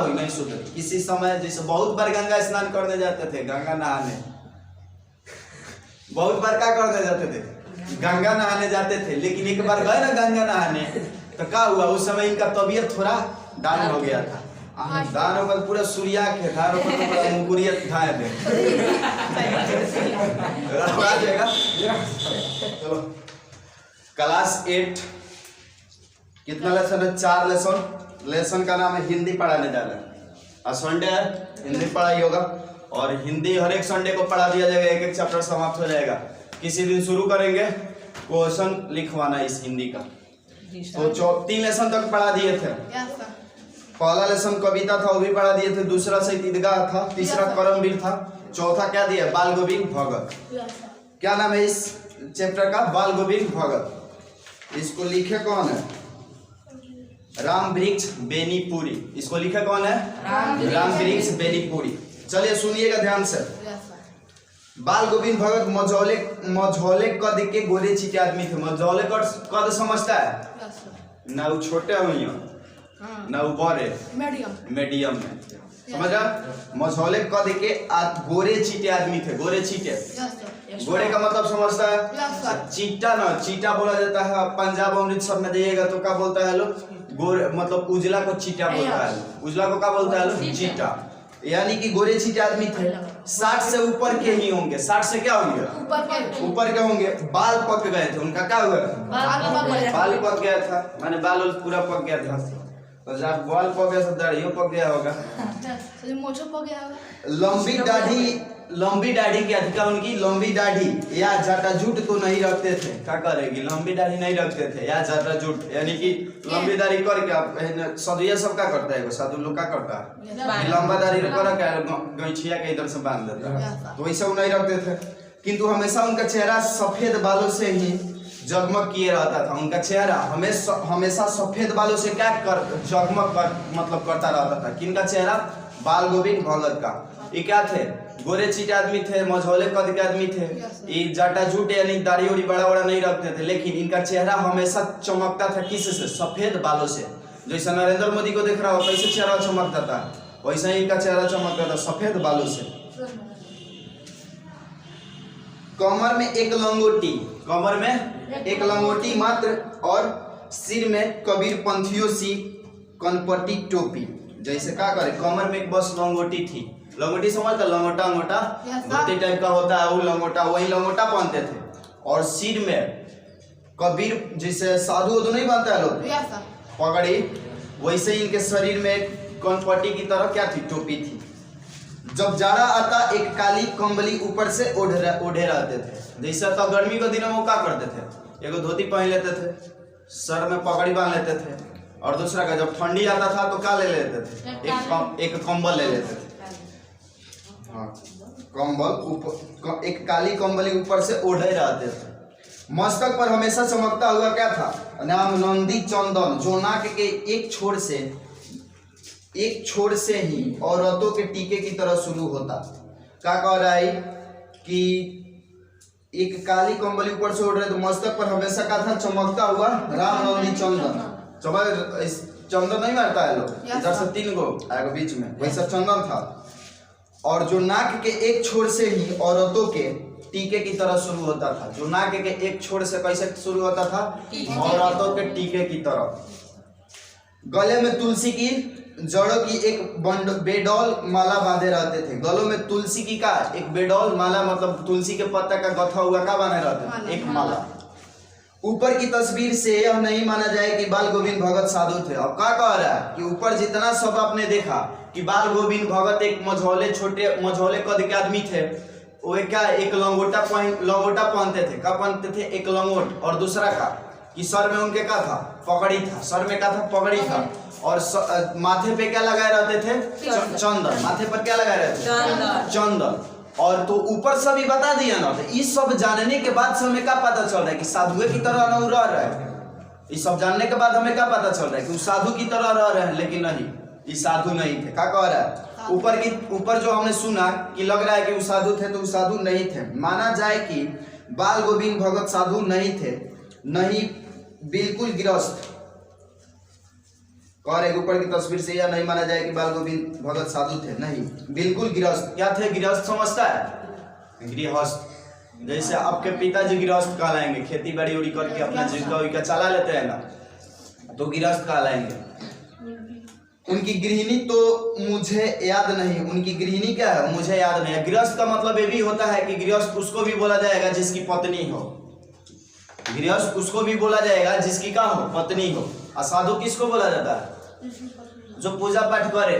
हुई नहीं सुधरी। किसी समय जैसे बहुत बार गंगा स्नान करने जाते थे, गंगा नहाने, बहुत बार क्या करने जाते थे, गंगा नहाने जाते थे, लेकिन एक बार गए ना गंगा नहाने तो क्या हुआ, उस समय इनका तबीयत थोड़ा डाउन हो गया था। दान होकर पूरा सूर्या के धार होकर तो पूरा मुकुरियत धाए दे चलो क्लास 8 कितना लेसन है? 4 लेसन। लेसन का नाम है हिंदी पढ़ाने जा रहे हैं। आज संडे है, हिंदी पढ़ाई होगा और हिंदी हर एक संडे को पढ़ा दिया जाएगा, एक एक चैप्टर समाप्त हो जाएगा। किसी दिन शुरू करेंगे क्वेश्चन लिखवाना इस हिंदी का। तो 3 लेसन तक पढ़ा दिए थे। पहला लेसन कविता था, वो भी पढ़ा दिए थे। दूसरा शहीद ईदगाह था। तीसरा करमवीर था। चौथा क्या दिया? बाल गोविंद भगत। क्या नाम है इस चैप्टर का? बाल गोविंद भगत। इसको लिखे कौन है? राम वृक्ष बेनीपुरी। इसको लिखे कौन है? राम वृक्ष बेनीपुरी। चलिए सुनिएगा ध्यान से। बाल गोविंद भगत मझौले कद के गोरे चीटे आदमी थे। मझौले कद समझता है ना? वो छोटे हुई ना वो बड़े, मीडियम में, समझा? मझौले कद के गोरे चीटे आदमी थे। गोरे चीटे, गोरे का मतलब समझता है? चीटा ना, चीटा बोला जाता है पंजाब अमृतसर में जाइएगा तो क्या बोलता है लोग? गोरे मतलब उजला को चीटा बोलता है। उजला को क्या बोलता है लोग? चीटा। यानी कि गोरे चीटे आदमी थे। 60 से ऊपर के ही होंगे। 60 से क्या होंगे? ऊपर के होंगे। बाल पक गए थे उनका। क्या हुआ? बाल पक गया था, माने बाल पूरा पक गया था। तो जब बाल पक गया तो दाढ़ी पक गया होगा। लंबी दाढ़ी क्या थी? उनकी लंबी दाढ़ी या जटाजूट तो नहीं रखते थे। क्या करेगी? लंबी दाढ़ी नहीं रखते थे या जटाजूट, यानी कि लंबी दाढ़ी करके साधु ये सब क्या करता है? साधु लोग क्या करता है? लंबा दाढ़ी करके गैछिया के इधर से बांध देता है, तो वैसे वो नहीं रखते थे। किंतु हमेशा उनका चेहरा सफेद बालों से ही जगमग किए रहता था। उनका चेहरा हमेशा सफेद बालों से क्या जगमग मतलब करता रहता था। किनका चेहरा? बाल गोविंद भगत का। ये क्या थे? गोरे चीटे आदमी थे, मझौले कद के आदमी थे। ये जटाजूट यानी दाढ़ी उड़ी बड़ा बड़ा नहीं रखते थे, लेकिन इनका चेहरा हमेशा चमकता था। किससे? सफेद बालों से। जैसे नरेंद्र मोदी को देख रहा हो कैसे चेहरा चमकता था, वैसा ही इनका चेहरा चमकता था सफेद बालों से। कमर में एक लंगोटी, कमर में एक लंगोटी मात्र, और सिर में कबीर पंथियों सी कनपटी टोपी। जैसे क्या करे? कमर में एक बस लंगोटी थी। लंगोटी समझता? लंगोटा अंगोटा धोती टाइप का होता है, वो लंगोटा, वही लंगोटा पहनते थे। और सिर में कबीर जैसे साधु तो नहीं बांधता है लोग पगड़ी, वैसे ही इनके शरीर में कनपटी की तरह क्या थी? टोपी थी। जब जाड़ा आता एक काली कंबली ऊपर से ओढ़े रहते थे। जैसे तो गर्मी के दिनों में क्या करते थे? एगो धोती पहन लेते थे, सर में पगड़ी बांध लेते थे, और दूसरा का जब ठंडी आता था तो क्या ले लेते थे? एक कंबल ले लेते थे। हाँ, कंबल ऊपर, एक काली कंबली ऊपर से ओढ़े रहते थे। मस्तक पर हमेशा चमकता हुआ क्या था? नाम नंदी चंदन, जो नाक के एक छोर से ही औरतों के टीके की तरह शुरू होता। क्या कह रहा है कि एक काली कंबली ऊपर से ओढ़ रहे तो मस्तक पर हमेशा क्या था? चमकता हुआ राम नंदी चंदन। चंदन नहीं मारता है लोग, इधर से 3 गो आएगा बीच में, वैसा चंदन था। और जो नाक के एक छोर से ही औरतों के टीके की तरह शुरू होता था। जो नाक के एक छोर से कैसे शुरू होता था? औरतों के टीके की तरह। गले में तुलसी की जड़ों की एक बेडौल माला बांधे रहते थे। गलों में तुलसी की का एक बेडौल माला, मतलब तुलसी के पत्ता का गथा हुआ का बने रहते थे, एक माला। ऊपर की तस्वीर से यह नहीं माना जाए कि बाल गोविंद भगत साधु थे। अब क्या कह रहा है कि ऊपर जितना सब आपने देखा कि बाल गोविंद भगत एक मझौले कद के आदमी थे, वो क्या एक लंगोटा पहनते थे। क्या पहनते थे? एक लंगोट। और दूसरा का कि सर में उनके क्या था? पगड़ी था। सर में क्या था? पगड़ी था। और माथे पे क्या लगाए रहते थे? चंदन। माथे पर क्या लगाए रहते थे? चंदन। और तो ऊपर से भी बता दिया ना, तो इस सब जानने के बाद से हमें क्या पता चल रहा है कि साधुए की तरह न रह रहा है। इस सब जानने के बाद हमें क्या पता चल रहा है कि वो साधु की तरह रह रहे हैं, लेकिन नहीं, ये साधु नहीं थे। क्या कह रहा है? ऊपर जो हमने सुना कि लग रहा है कि वो साधु थे, तो वो साधु नहीं थे। माना जाए कि बाल गोविंद भगत साधु नहीं थे, नहीं बिल्कुल गृहस्थ। कह रहे ऊपर की तस्वीर से यह नहीं माना जाए कि बाल गोविंद भगत साधु थे, नहीं, बिल्कुल गृहस्थ। क्या थे? गृहस्थ समझता है, गृहस्थ। जैसे आपके पिताजी गृहस्थ कहलाएंगे, खेती बाड़ी उड़ी करके अपना जीविका चला लेते हैं ना, तो गृहस्थ कहलाएंगे। उनकी गृहिणी तो मुझे याद नहीं, उनकी गृहिणी क्या है? मुझे याद नहीं है। गृहस्थ का मतलब ये भी होता है कि गृहस्थ उसको भी बोला जाएगा जिसकी पत्नी हो, गृहस्थ उसको भी बोला जाएगा जिसकी क्या हो? पत्नी हो। असाधु किसको बोला जाता है? जो पूजा पाठ करे।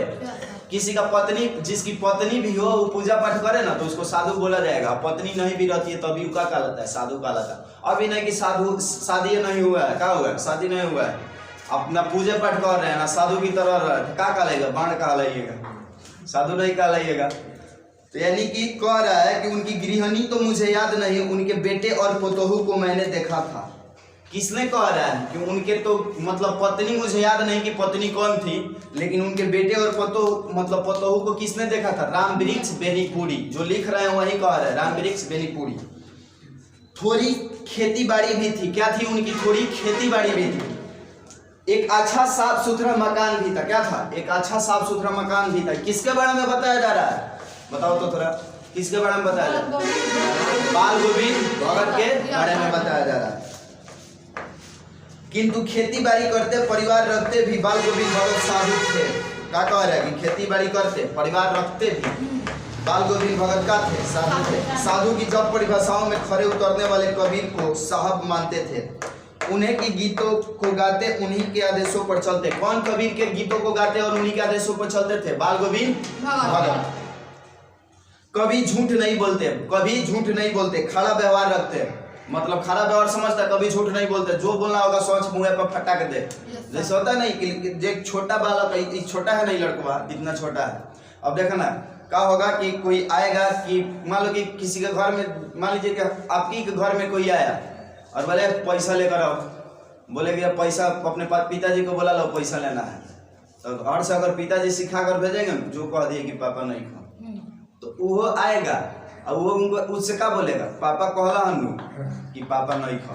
किसी का पत्नी, जिसकी पत्नी भी हो वो पूजा पाठ करे ना, तो उसको साधु बोला जाएगा। पत्नी नहीं भी रहती है तभी क्या कहलाता है? साधु कहलाता है। अभी नहीं कि साधु शादी नहीं हुआ है, क्या हुआ है? शादी नहीं हुआ है, अपना पूजा पाठ कर रहे हैं ना, साधु की तरह रह रहे, क्या कहलाएगा? बाण कहलाइएगा, साधु नहीं कहलाइएगा। तो यानी कि कह रहा है कि उनकी गृहिणी तो मुझे याद नहीं, उनके बेटे और पोतोहू को मैंने देखा था। किसने कह रहा है कि उनके तो मतलब पत्नी मुझे याद नहीं कि पत्नी कौन थी, लेकिन उनके बेटे और पोतोहू मतलब पोतोहू को किसने देखा था? राम वृक्ष बेनीपुरी, जो लिख रहे हैं वही कह रहे हैं, राम वृक्ष बेनीपुरी। थोड़ी खेती बाड़ी भी थी। क्या थी उनकी? थोड़ी खेती बाड़ी भी थी। एक अच्छा साफ सुथरा मकान भी था। क्या था? एक अच्छा साफ सुथरा मकान भी था। किसके बारे में बताया जा रहा है? बताओ तो थोड़ा, किसके बारे में बताया जा रहा है? बाल गोविंद भगत के बारे में बताया जा रहा है। किंतु खेती बाड़ी करते, परिवार रखते भी बाल गोविंद भगत साधु थे। क्या कह रहा है कि खेती बाड़ी करते, परिवार रखते भी बाल गोविंद भगत का थे, साधु थे। साधु की जब परिभाषाओं में खरे उतरने वाले कबीर को साहब मानते थे। उन्हें के गीतों को गाते, उन्हीं के आदेशों पर चलते। कौन कबीर के गीतों को गाते और उन्हीं के आदेशों पर चलते थे? बाल गोविंद भगत। कभी झूठ नहीं बोलते, कभी झूठ नहीं बोलते, खड़ा व्यवहार रखते, मतलब खड़ा व्यवहार समझता, कभी झूठ नहीं बोलते। जो बोलना होगा सोच मुंह पर फटा के दे। जैसे होता नहीं कि जो छोटा बालक, छोटा है नहीं लड़का, इतना छोटा है। अब देखो ना क्या होगा कि कोई आएगा कि मान लो कि किसी के घर में, मान लीजिए कि आपकी घर में कोई आया और बोले पैसा लेकर आओ, बोले कि पैसा अपने पिताजी को बोला लो पैसा लेना है, तो घर से अगर पिताजी सिखा कर भेजेंगे जो कह दिए कि पापा नहीं खा, तो वो आएगा और वो उनको उससे क्या बोलेगा? पापा कहला हनु कि पापा नहीं खा।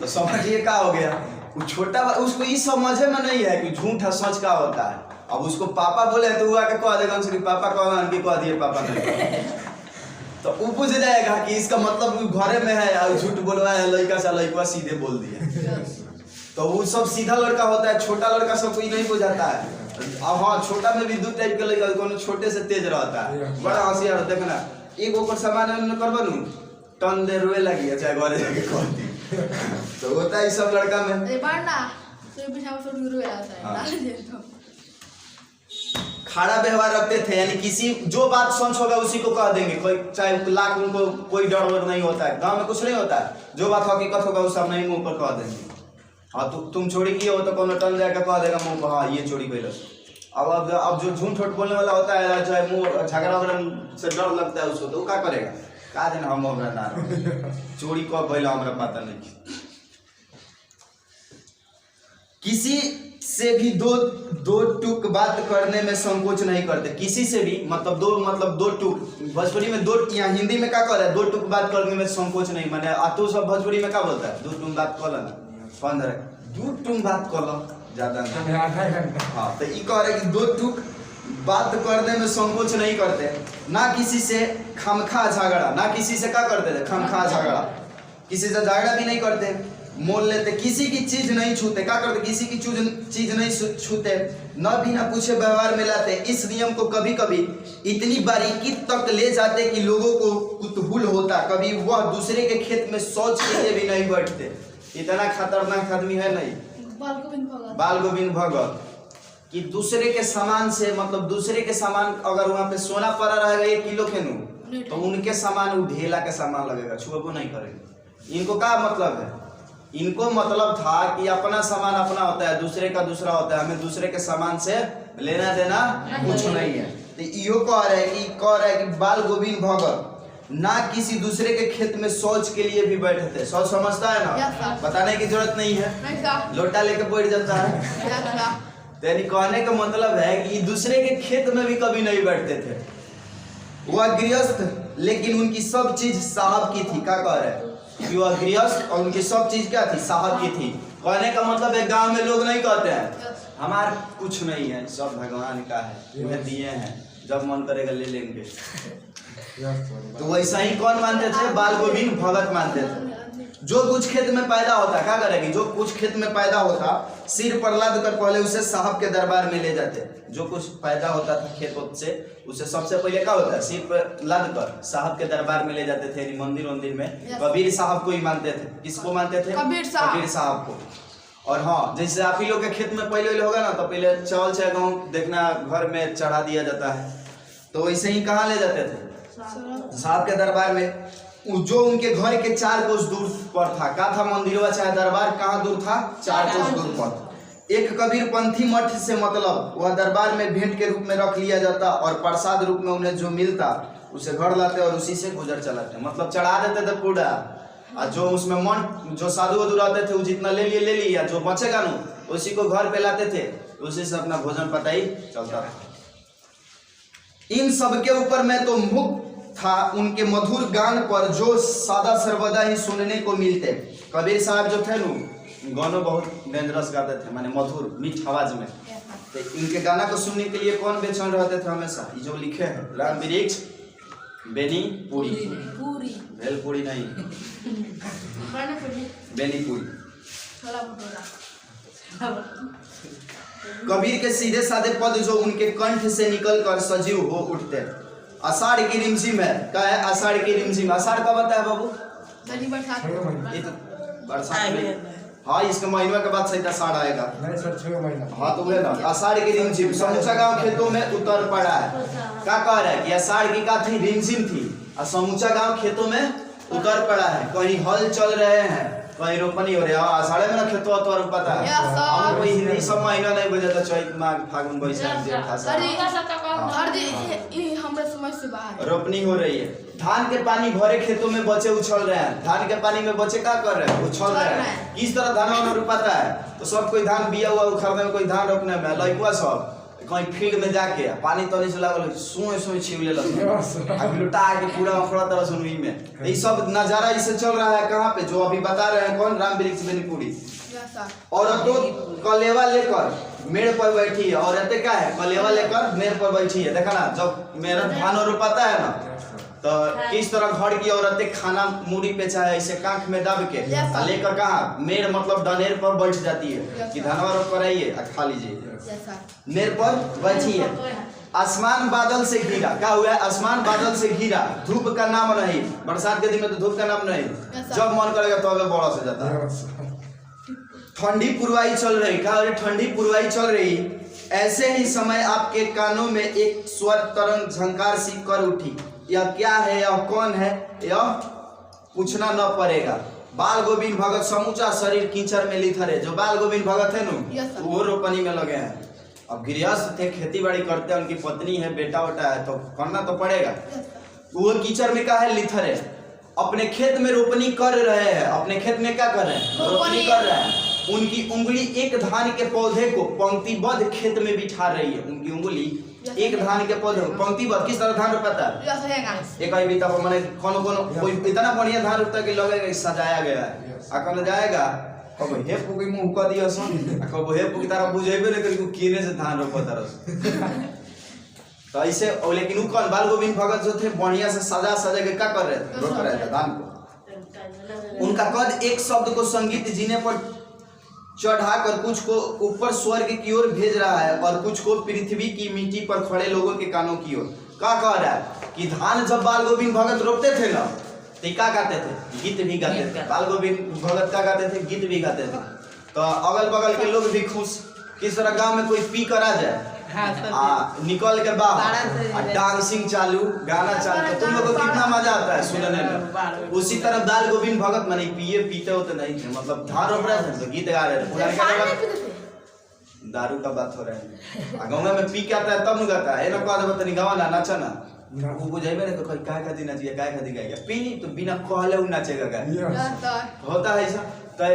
तो समझिए क्या हो गया? वो छोटा उसको ये समझे में नहीं है कि झूठ है सच क्या होता है। अब उसको पापा बोले तो वो आके कह देगा कि पापा कहला हन कि कह दिए पापा नहीं खा। तो वो पूछ जाएगा कि इसका मतलब घरे में है और झूठ बोलवाया लड़का से, लड़का सीधे बोल दिया। तो वो सब सीधा लड़का होता है, छोटा लड़का सब कोई नहीं बुझाता है। अब हाँ, छोटा में भी दो टाइप के लड़का, कोनो छोटे से तेज रहता है, बड़ा होशियार। देखना एक ऊपर सामान करबनू टन दे रोए लगी है, चाहे घरे जाके कहती। तो होता है सब लड़का में। खड़ा व्यवहार रखते थे, यानी किसी जो बात सच होगा उसी को कह देंगे। कोई चाहे लाख, उनको कोई डर वर नहीं होता है। गांव में कुछ नहीं होता है, जो बात हकीकत होगा वो सब नहीं मुंह पर कह देंगे। हाँ तुम चोरी किए हो तो कोनो टन जाकर कह देगा मुंह पर, हाँ ये चोरी कैल। अब जो झूठ ठोट बोलने वाला होता है, चाहे मुंह झगड़ा वगड़ा से डर लगता है उसको, तो वो क्या करेगा? का दिन हम हमरा ना चोरी कब कैल हमरा पता नहीं। किसी से भी दो टूक बात करने में संकोच नहीं करते। किसी से भी मतलब दो टूक, भोजपुरी में दो, या हिंदी में क्या कह रहा है? दो टूक बात करने में संकोच नहीं, माने तू सब भोजपुरी में क्या बोलता है? दो टूक बात कर लेना, 15 दो टूक बात कर लो, ज्यादा नहीं। हाँ, तो ये कह रहे कि दो टूक बात करने में संकोच नहीं करते, ना किसी से खामखा झगड़ा, ना किसी से क्या करते थे? खामखा झगड़ा, किसी से झगड़ा भी नहीं करते, मोल लेते, किसी की चीज नहीं छूते। क्या करते? किसी की चीज नहीं छूते, न बिना पूछे व्यवहार में लाते। इस नियम को कभी कभी इतनी बारीकी तक ले जाते कि लोगों को कुतूहल होता, कभी वह दूसरे के खेत में शौच के लिए भी नहीं बैठते। इतना खतरनाक आदमी है नहीं बाल गोविंद भगत कि दूसरे के सामान से, मतलब दूसरे के सामान अगर वहाँ पे सोना पड़ा रहेगा 1 किलो के नू, तो उनके सामान वो ढेला के सामान लगेगा, छुआ नहीं करेंगे। इनको क्या मतलब है? इनको मतलब था कि अपना सामान अपना होता है, दूसरे का दूसरा होता है, हमें दूसरे के सामान से लेना देना कुछ नहीं है। तो यो कह रहा है कि बाल गोविंद भगत ना किसी दूसरे के खेत में शौच के लिए भी बैठे थे। शौच समझता है ना, बताने की जरूरत नहीं है, लोटा लेके बैठ जाता है। तो यानी कहने का मतलब है कि दूसरे के खेत में भी कभी नहीं बैठते थे। वह गृहस्थ, लेकिन उनकी सब चीज साहब की थी। क्या कह रहे हैं कि वह गृहस्थ और उनकी सब चीज क्या थी? साहब की थी। कहने का मतलब है गांव में लोग नहीं कहते हैं हमार कुछ नहीं है, सब भगवान का है, उन्हें दिए हैं, जब मन करेगा ले लेंगे। तो वैसा ही कौन मानते थे? बाल गोविंद भगत मानते थे। जो कुछ खेत में पैदा होता क्या करेगी? जो कुछ खेत में पैदा होता सिर पर लाद कर पहले उसे साहब के दरबार में ले जाते। जो कुछ पैदा होता था खेत से उसे सबसे पहले क्या होता है? सिर पर लाद कर साहब के दरबार में ले जाते थे। मंदिर में कबीर साहब को ही मानते थे। किसको मानते थे? कबीर साहब को। और हाँ, जैसे आप ही लोग के खेत में पहले होगा ना, तो पहले चावल चाहे गेहूँ देखना घर में चढ़ा दिया जाता है, तो वैसे ही कहाँ ले जाते थे? साहब के दरबार में। जो उनके घर के 4 कोस दूर पर था। क्या था? मंदिरवा चाहे दरबार कहाँ दूर था? 4 कोस दूर पर। एक कबीर पंथी मठ से मतलब वह दरबार में भेंट के रूप में रख लिया जाता और प्रसाद रूप में उन्हें जो मिलता उसे घर लाते और उसी से गुजर चलाते। मतलब चढ़ा देते थे पूरा, और जो उसमें मन जो साधु वधु रहते थे वो जितना ले लिया, जो बचेगा ना उसी को घर पे लाते थे, उसी से अपना भोजन पताई चलता था। इन सब के ऊपर मैं तो मुक्त था उनके मधुर गान पर, जो सदा सर्वदा ही सुनने को मिलते। कबीर साहब जो थे ना, गानों बहुत डेंजरस गाते थे, माने मधुर मीठ आवाज में। तो इनके गाना को सुनने के लिए कौन बेचैन रहते थे हमेशा? ये जो लिखे हैं, राम वृक्ष बेनी पूरी, भेलपुरी नहीं, बेनी पूरी। कबीर के सीधे साधे पद जो उनके कंठ से निकल कर सजीव हो उठते। आषाढ़ की रिमझिम है, क्या है? आषाढ़ की रिमझिम। आषाढ़ कब आता है बाबू? बरसात में। हाँ, इसके महीनों के बाद सही आषाढ़ आएगा। हाँ, तो वह ना आषाढ़ की रिमझिम। समूचा गांव खेतों में उतर पड़ा है। क्या कह रहा है कि आषाढ़ की क्या थी? रिमझिम थी, और समूचा गांव खेतों में उतर पड़ा है। कहीं हल चल रहे हैं, कहीं रोपनी हो रही है। आषाढ़ में ना खेतों तो पता है, हम कोई हिंदी सब महीना नहीं बुझे तो चैत माघ फागुन बैसाख जेठ आषाढ़ रोपनी हो रही है। धान के पानी भरे खेतों में बच्चे उछल रहे हैं। धान के पानी में बच्चे क्या कर रहे हैं? उछल रहे हैं। किस तरह धान रोपाता है? तो सब कोई धान बिया हुआ उखड़ने में, कोई धान रोपने में, लड़कुआ सब कहीं फील्ड में जाके पानी तनी से लागल सोए छिवले लुटा के पूरा अखड़ा तरह सुनवी में। ये सब नजारा इसे चल रहा है कहाँ पे? जो अभी बता रहे हैं कौन? राम वृक्ष बेनीपुरी। औरतों कलेवा लेकर मेड़ पर बैठी है। औरतें क्या है? कलेवा लेकर मेड़ पर बैठी है। देखा ना, जब मेरा धान रोपाता है ना, तो किस तरह घर की औरतें खाना मूड़ी पे चाहे ऐसे कांख में दब के लेकर कहाँ? मेड़ मतलब डनेर पर बैठ जाती है कि धनवा रोप कर आइए खा लीजिए। मेड़ पर बैठी है। आसमान बादल से घिरा। क्या हुआ है? आसमान बादल से घिरा, धूप का नाम नहीं। बरसात के दिन में तो धूप का नाम नहीं, जब मन करेगा तो अगर बड़ा से जाता है। ठंडी पुरवाई चल रही। क्या? ठंडी पुरवाई चल रही। ऐसे ही समय आपके कानों में एक स्वर तरंग झंकार सी कर उठी। यह क्या है? यह कौन है? यह पूछना न पड़ेगा। बाल गोविंद भगत समूचा शरीर कीचड़ में लिथरे। जो बाल गोविंद भगत है ना, वो रोपनी में लगे हैं। अब गृहस्थ थे, खेती बाड़ी करते हैं, उनकी पत्नी है, बेटा वोटा है, तो करना तो पड़ेगा। वो कीचड़ में क्या है? लिथरे। अपने खेत में रोपनी कर रहे हैं। अपने खेत में क्या कर रहे हैं? रोपनी कर रहे हैं। उनकी उंगली एक धान के पौधे को पंक्तिबद्ध खेत में बिठा रही है। उनकी उंगली एक धान के पौधे पंक्तिबद्ध। किस तरह धान रोपता है? एक ही बीता पर माने कोनो कोई इतना बढ़िया धान रोपता है कि लगेगा सजाया गया है। अकल जाएगा कब हे पुकी मुंह कर दिया सुन, कब हे पुकी तारा बुझेबे नहीं करी कीने से धान रोपता रह। तो ऐसे, लेकिन वो कौन? बाल गोविंद भगत जो थे, बढ़िया से सजा के क्या कर रहे थे? रोप रहे थे धान को। उनका कद एक शब्द को संगीत जीने पर चढ़ाकर कुछ को ऊपर स्वर्ग की ओर भेज रहा है और कुछ को पृथ्वी की मिट्टी पर खड़े लोगों के कानों की ओर। क्या कह रहा है? कि धान जब बाल गोविंद भगत रोपते थे ना, तो क्या गाते थे? गीत भी गाते थे। बाल गोविंद भगत क्या गाते थे? गीत भी गाते थे। तो अगल बगल के लोग भी खुश। किस तरह गांव में कोई पी कर आ जाए, निकल के बाहर डांसिंग चालू, गाना चालू, तो तुम लोगों को कितना मजा आता है सुनने में। उसी तरह बाल गोविंद भगत माने पीते होते नहीं थे, मतलब धान रोप रहे थे तो गीत गा रहे थे। पुराने दारू का बात हो रहा है। गाँव में पी के आता है तब न गाता है। ना कहते गावा ना नाचा ना, वो बुझेबे नहीं तो कोई काय खाती नाचिए, काय खाती गाएगा। पी तो बिना कहले उ नाचेगा गाय। होता है ऐसा। तो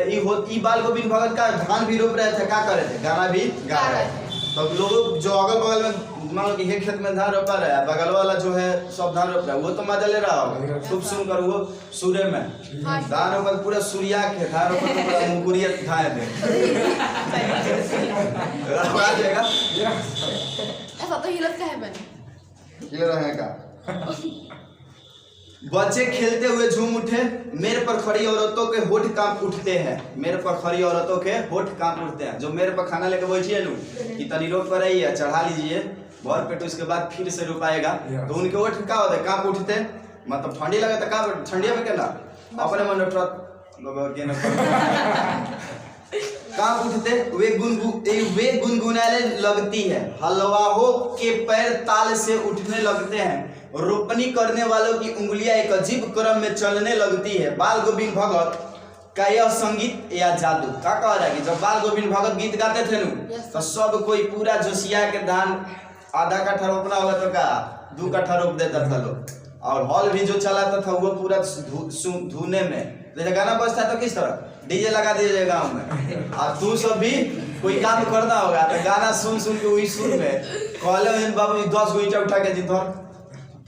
ई बाल गोविंद भगत का धान भी रोप रहे थे, क्या कर रहे थे? गाना भी गा रहे थे। तो लोग जो अगल बगल में मान लो कि एक खेत में धान रोपा रहा है, बगल वाला जो है सब धान रोप रहा है, वो तो मजा ले रहा होगा। खूब सुनकर वो सूर्य में धान रोपा पूरा सूर्या के धान रोपा तो पूरा मुकुरिया धान दे आ जाएगा। ऐसा तो हिलत का है बने ये रहेगा। बच्चे खेलते हुए झूम उठे, मेरे पर खड़ी औरतों के होठ कांप उठते हैं। मेरे पर खड़ी औरतों के होठ कांप उठते हैं। जो मेरे पर खाना लेके बैठी है कि तनी रोक पर रही है, चढ़ा लीजिए भर पेट, उसके बाद फिर से रुपाएगा तो उनके होठ क्या होते कांप उठते। मतलब ठंडी लगे तो का ठंडिया में क्या अपने मन कांप उठते। वे गुनगुनाने लगती है, हलवाओं के पैर ताल से उठने लगते हैं, रोपनी करने वालों की उंगलियां एक अजीब क्रम में चलने लगती है। बाल गोविंद भगत का यह संगीत या जादू क्या कह रहा है कि जब बाल गोविंद भगत गीत गाते थे तो सब कोई पूरा जोशिया के धान आधा कट्ठा रोपना होगा तो क्या 2 कट्ठा रोप देता था लोग, और हॉल भी जो चलाता था वो पूरा धुने में। जैसे गाना बजता तो किस तरह डीजे लगा दीजिए गाँव में, और तू सब भी कोई काम करना होगा तो गाना सुन के वही सुन में कहले बाबू 10 गो ईंटा उठा के जी धर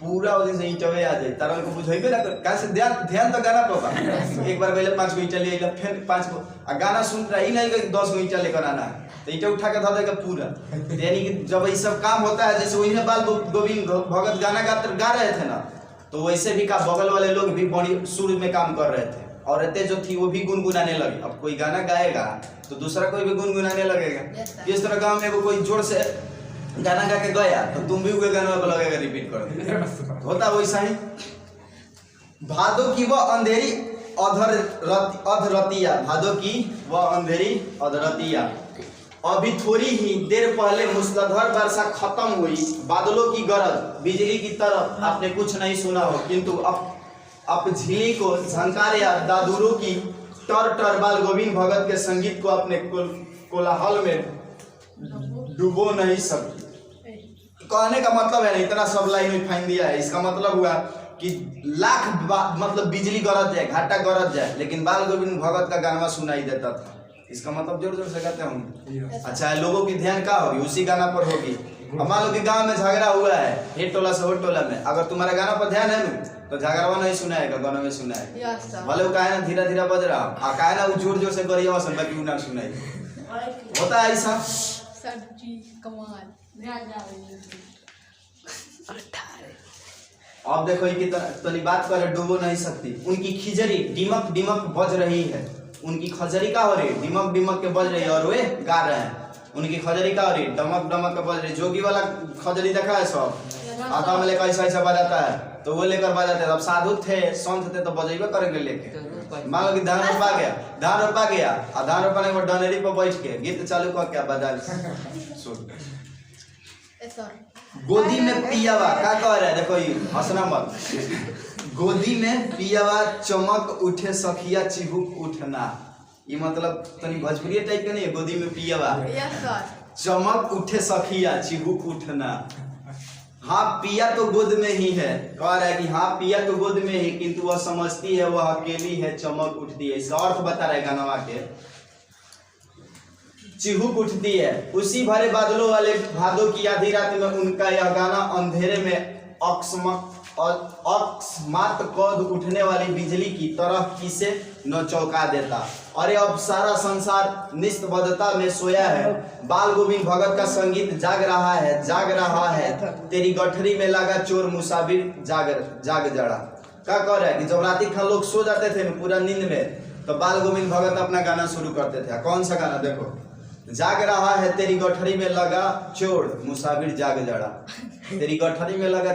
पूरा वजह से ईंटवे आ जाए तारा को बुझाइबे ना कैसे ध्यान तो गाना पापा एक बार पहले 5 गो ईंटा ले आइला फिर 5 गो आ गाना सुन रहा ही नहीं कि 10 गो ईंटा लेकर आना तो ईंटा उठा के धर देगा पूरा। यानी कि जब ये सब काम होता है, जैसे वही में बाल गोविंद भगत गाना गा रहे थे ना, तो वैसे भी का बगल वाले लोग भी बड़ी सुर में काम कर रहे थे, औरतें जो थी वो भी गुनगुनाने लगी। अब कोई गाना गाएगा तो दूसरा कोई भी गुनगुनाने लगेगा। इस तरह गाँव में कोई जोर से गाना गा के गया तो तुम भी उस गाना को लगेगा रिपीट कर होता वैसा ही। भादों की वह अंधेरी अधरतिया, भादों की वह अंधेरी अधरतिया, अभी थोड़ी ही देर पहले मूसलाधार वर्षा खत्म हुई, बादलों की गरज बिजली की तरह आपने कुछ नहीं सुना हो, किंतु अब झिल्ली को झंकार या दादुरों की टर बाल गोविंद भगत के संगीत को अपने कोलाहल में डुबो नहीं सकती। कहने का मतलब है इतना सब लाइन में फाइन दिया है, इसका मतलब हुआ कि लाख मतलब बिजली गरज जाए, घाटा गरज जाए, लेकिन बाल गोविंद भगत का गाना सुनाई देता था। इसका मतलब जोर जोर से कहते हैं। अच्छा, लोगों की ध्यान क्या होगी उसी गाना पर होगी। मान लो कि गांव में झगड़ा हुआ है, एक टोला से और टोला में, अगर तुम्हारा गाना पर ध्यान है ना तो झगड़वा नहीं सुनाएगा, गाना में सुनाएगा। भले वो कहे ना धीरे धीरे बज रहा आ कहे ना वो जोर जोर से करिए वसन बाकी ना सुनाई। होता है ऐसा। अब देखो ये तनी बात करे डूबो नहीं सकती। उनकी खिजरी डिमक डिमक बज रही है, उनकी खजरी का हो रही है डिमक डिमक के बज रही है, और वे गा रहे हैं। उनकी खजरी का हो रही है डमक डमक के बज रही है। जोगी वाला खजरी देखा है सब आता में लेकर ऐसा ऐसा बजाता है तो वो लेकर बजाते। अब साधु थे संत थे तो बजेबे करेंगे लेके। मान लो कि धान रोपा गया और धान रोपाने के बाद डनेरी पर बैठ के गीत चालू कर क्या बजा सुन। गोदी में पियावा क्या कह रहा है, देखो ये हंसना मत। गोदी में पियावा चमक उठे सखिया चिहुक उठना, ये मतलब तनी भोजपुरी टाइप का नहीं है। गोदी में पियावा चमक उठे सखिया चिहुक उठना। हाँ पिया तो गोद में ही है, कह रहा है कि हाँ पिया तो गोद में ही, किंतु वह समझती है वह अकेली है, चमक उठती है। इसका अर्थ बता रहा है गाना के, चिहुक उठती है। उसी भरे बादलों वाले भादों की आधी रात में उनका यह गाना अंधेरे में अकस्मात कद उठने वाली बिजली की तरह किसे न चौंका देता। अरे अब सारा संसार निस्तब्धता में सोया है, बाल गोविंद भगत का संगीत जाग रहा है। तेरी गठरी में लगा चोर मुसाफिर जाग जड़ा। क्या कह रहा है कि जब रात खा लोग सो जाते थे पूरा नींद में, तो बाल गोविंद भगत अपना गाना शुरू करते थे। कौन सा गाना देखो, जाग रहा है तेरी गठरी में लगा चोर मुसाफिर जाग जड़ा। तेरी गठरी में लगा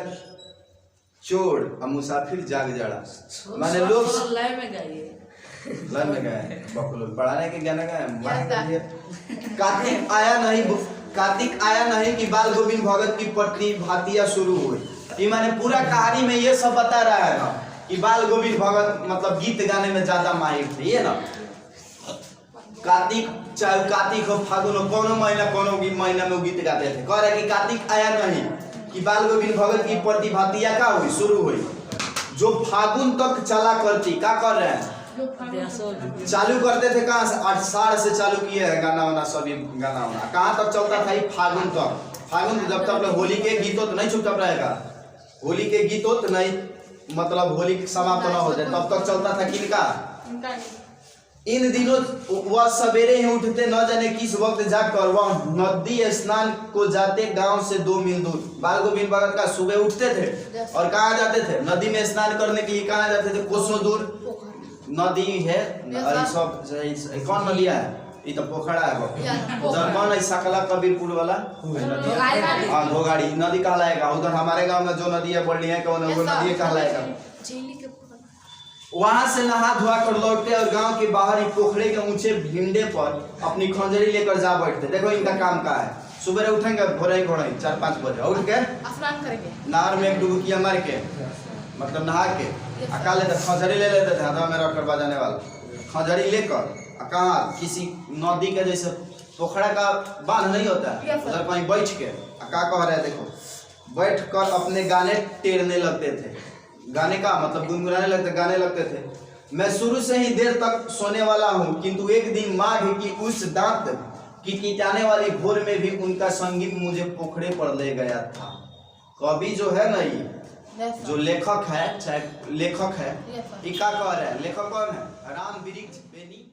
चोर और मुसाफिर जाग जड़ा। मैंने लोग लाइन में गाइए पढ़ाने के गाना गाए। कार्तिक आया नहीं कि बाल गोविंद भगत की प्रतिभातियां शुरू हुई। ये मैंने पूरा कहानी में ये सब बता रहा है ना कि बाल गोविंद भगत मतलब गीत गाने में ज्यादा माहिर थे। ये ना कार्तिक चाहे कार्तिक हो फागुन हो कोनो महीना में गीत गाते थे। कह रहे कि कार्तिक आया नहीं कि बाल गोविंद भगत की प्रतिभातियां क्या हुई शुरू हुई, जो फागुन तक चला करती। क्या कर रहे हैं चालू करते थे कहाँ से? 8 से चालू किए हैं गाना वाना, सभी गाना वाना। कहाँ तक चलता था? ये फागुन तक। फागुन जब तक होली के गीतों तो नहीं छूटता रहेगा, होली के गीतों तो नहीं, मतलब होली समाप्त न हो जाए तब तक चलता था। किनका? इन दिनों वह सवेरे ही उठते, न जाने किस वक्त जाकर वह नदी स्नान को जाते, गांव से 2 मील दूर। बाल गोविंद भगत का सुबह उठते थे और कहाँ जाते थे? नदी में स्नान करने के लिए। कहाँ जाते थे? कोसों दूर नदी है, और सब कौन नदी है? ये तो पोखरा है, उधर कौन है? सकला कबीरपुर वाला हाँ, घोगाड़ी नदी कहलाएगा। उधर हमारे गांव में जो नदी है बढ़िया कौन है, वो नदी कहलाएगा। वहां से नहा धोआ कर लौटते और गांव के बाहर ही पोखरे के ऊंचे भिंडे पर अपनी खंजरी लेकर जा बैठते। देखो इनका काम का है, सुबह उठेंगे भोरे 4-5 बजे उठ के स्नान करेंगे, नहर में एक डुबकिया मार के, मतलब नहा के अका लेते, खंजरी ले लेते थे हाथ में रखकर बजाने वाला, खंजरी लेकर कहाँ किसी नदी के जैसे पोखरा का बांध नहीं होता है, उधर कहीं बैठ के का कह रहे देखो, बैठ कर अपने गाने टेरने लगते थे। गाने का मतलब गुनगुनाने लगते, गाने लगते थे। मैं शुरू से ही देर तक सोने वाला हूँ, किंतु एक दिन माघ की उस दांत की कीटाने वाली भोर में भी उनका संगीत मुझे पोखरे पर ले गया था। कवि जो है ना, ये जो लेखक है, चाहे लेखक है, ये क्या कह रहा है? लेखक कौन है? राम वृक्ष बेनी।